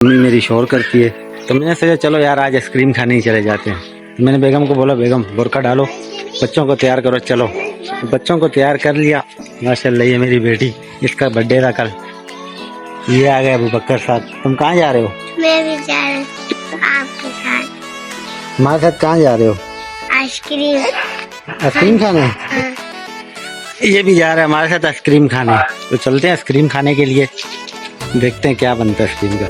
Mummy मेरी शोर करती है तो मैंने सोचा चलो यार आज आइसक्रीम खाने ही चले जाते हैं। तो मैंने बेगम को बोला बेगम बुर्का डालो, बच्चों को तैयार करो चलो। तो बच्चों को तैयार कर लिया। माशाल्लाह ये मेरी बेटी, इसका बर्थडे था कल। ये आ गए अबू बकर साहब। तुम कहाँ जा रहे हो? मैं भी जा रही हूँ आपके साथ। हमारे साथ कहाँ जा रहे हो? आइसक्रीम आइसक्रीम खाने? ये भी जा रहा है हमारे साथ आइसक्रीम खाने। तो चलते हैं आइसक्रीम खाने के लिए, देखते हैं क्या बनता है आइसक्रीम का।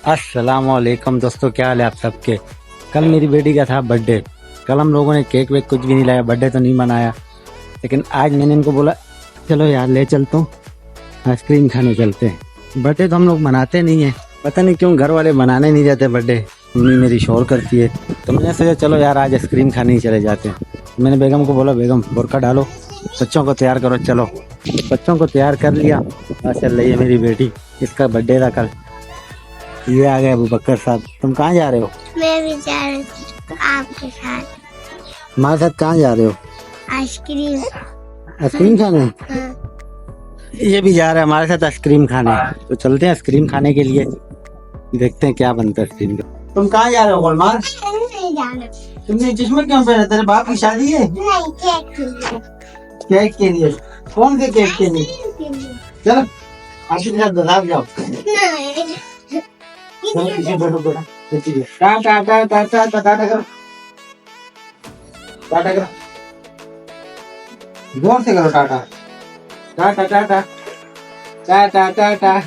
अस्सलाम वालेकुम दोस्तों, क्या हाल है आप सबके। कल मेरी बेटी का था बर्थडे। कल हम लोगों ने केक वेक कुछ भी नहीं लाया, बर्थडे तो नहीं मनाया, लेकिन आज मैंने इनको बोला चलो यार ले चलता हूँ आइसक्रीम खाने चलते हैं। बर्थडे तो हम लोग मनाते नहीं है, पता नहीं क्यों घर वाले बनाने नहीं जाते बर्थडे। मम्मी मेरी शोर करती है तो मैंने सोचा चलो यार आज आइसक्रीम खाने ही चले जाते हैं। मैंने बेगम को बोला बेगम बुर्का डालो, बच्चों को तैयार करो चलो। बच्चों को तैयार कर लिया। माशाल्लाह ये मेरी बेटी, इसका बर्थडे था कल। ये आ गए अबू बकर साहब। तुम कहाँ जा रहे हो? मैं भी जा रही हूँ आपके साथ। हमारे साथ कहाँ जा रहे हो? आइसक्रीम आइसक्रीम खाने? ये भी जा रहा है हमारे साथ आइसक्रीम खाने। तो चलते हैं आइसक्रीम खाने के लिए, देखते हैं क्या बनता है आइसक्रीम का। तुम कहाँ जा रहे हो गोलमार? नहीं जाना। तुमने चश्मा क्यों पहना? तेरे बाप की शादी है? नहीं, केक के लिए। केक के लिए? कौन से केक के लिए? चलो आशीष के साथ बाजार जाओ। नहीं। चलो पीछे बैठो बेटा। टाटा टाटा टाटा टाटा करो, टाटा करो, जोर से करो टाटा टाटा टाटा टाटा टाटा।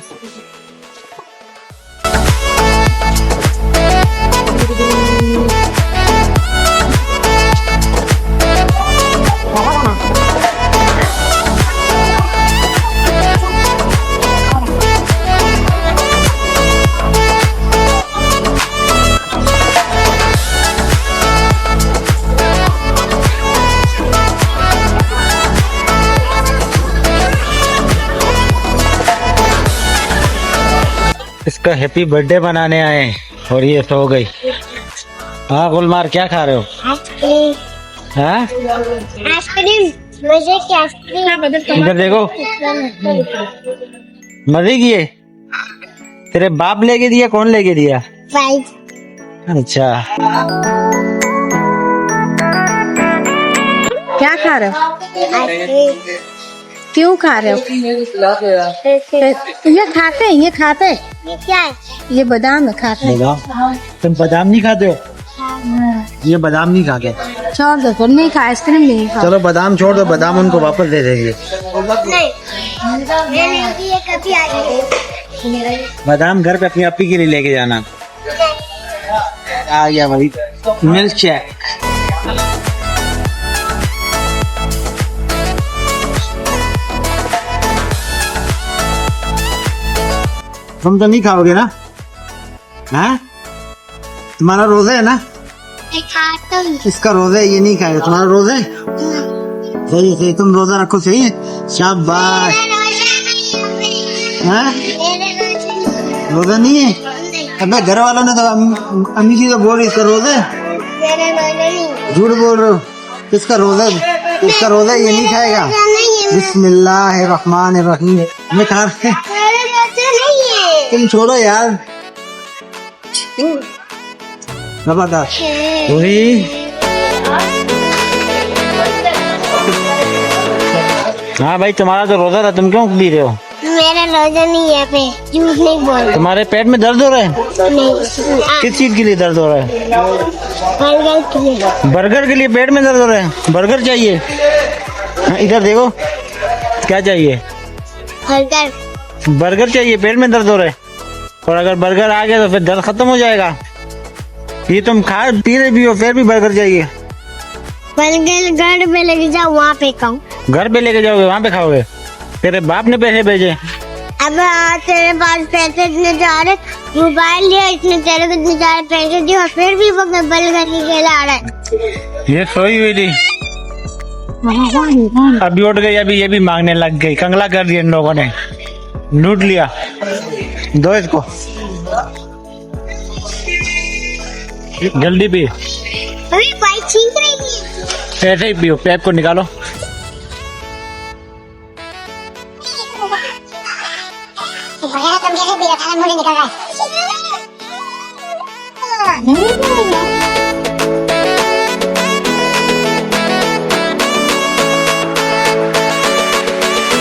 इसका हैप्पी बर्थडे बनाने आए और ये सो गई। हाँ गुलमार क्या खा रहे हो? आइसक्रीम। हाँ आइसक्रीम मजे की आइसक्रीम। इधर देखो, मजे की है। तेरे बाप लेके दिया? कौन लेके दिया? भाई अच्छा क्या खा रहे हो? आइसक्रीम। क्यों खा रहे हो? ये खाते हैं, ये खाते हैं। ये क्या है? ये बादाम है, खाते हैं। बादाम? तुम बादाम नहीं खाते हो? ये बादाम नहीं खाते? छोड़ दो, फिर नहीं खा, आइसक्रीम भी नहीं खा। चलो बादाम छोड़ दो, बादाम उनको वापस दे देंगे। नहीं ये कभी आएगी। बादाम घर पे अपनी अपी के लिए लेके जाना। आ गया भाई मिल्क शेक। तुम तो नहीं खाओगे ना? हाँ तुम्हारा रोजा है ना? मैं खाता हूँ। इसका रोजा है, ये नहीं खाएगा। तुम्हारा रोजा है? सही है सही, तुम रोजा रखो। सही है, शाबाश। हाँ रोजा नहीं है? अबे घर वालों ने तो अम्मी जी तो बोल रही इसका रोजा है। झूठ बोल रहे हो। इसका रोजा, इसका रोजा ये नहीं खाएगा। बिस्मिल्लाहिर्रहमानिर्रहीम। मैं खा रहे, तुम छोड़ो यार। जबरदस्त। वही हाँ भाई, तुम्हारा तो रोजा था, तुम क्यों पी रहे हो? मेरा रोजा नहीं है पे, झूठ नहीं बोल। तुम्हारे पेट में दर्द हो रहा है? नहीं, किस चीज के लिए दर्द हो रहा है? बर्गर के लिए। बर्गर के लिए पेट में दर्द हो रहा है? बर्गर चाहिए? हाँ, इधर देखो क्या चाहिए? बर्गर। बर्गर चाहिए, पेट में दर्द हो रहा है। और अगर बर्गर आ गया तो फिर दर्द खत्म हो जाएगा। ये तुम खा पी रहे भी हो, फिर भी बर्गर चाहिए? बर्गर घर पे लेके जाओ, वहाँ पे खाऊं। घर पे लेके जाओगे, वहाँ पे खाओगे? तेरे बाप ने पैसे भेजे? अब तेरे पास पैसे इतने जा रहे, मोबाइल लिया इतने, तेरे को इतने सारे पैसे दिए और फिर भी वो बर्गर की खिला रहा है। ये सोई हुई थी, अभी उठ गई, अभी ये भी मांगने लग गई। कंगला कर दिया इन लोगों ने, लूट लिया। दो इसको, जल्दी पी। अभी बाइक छीन रही है। ऐसे ही पियो, पैप को निकालो। वगैरह तुम कैसे पी रखा है, मुझे निकल रहा है।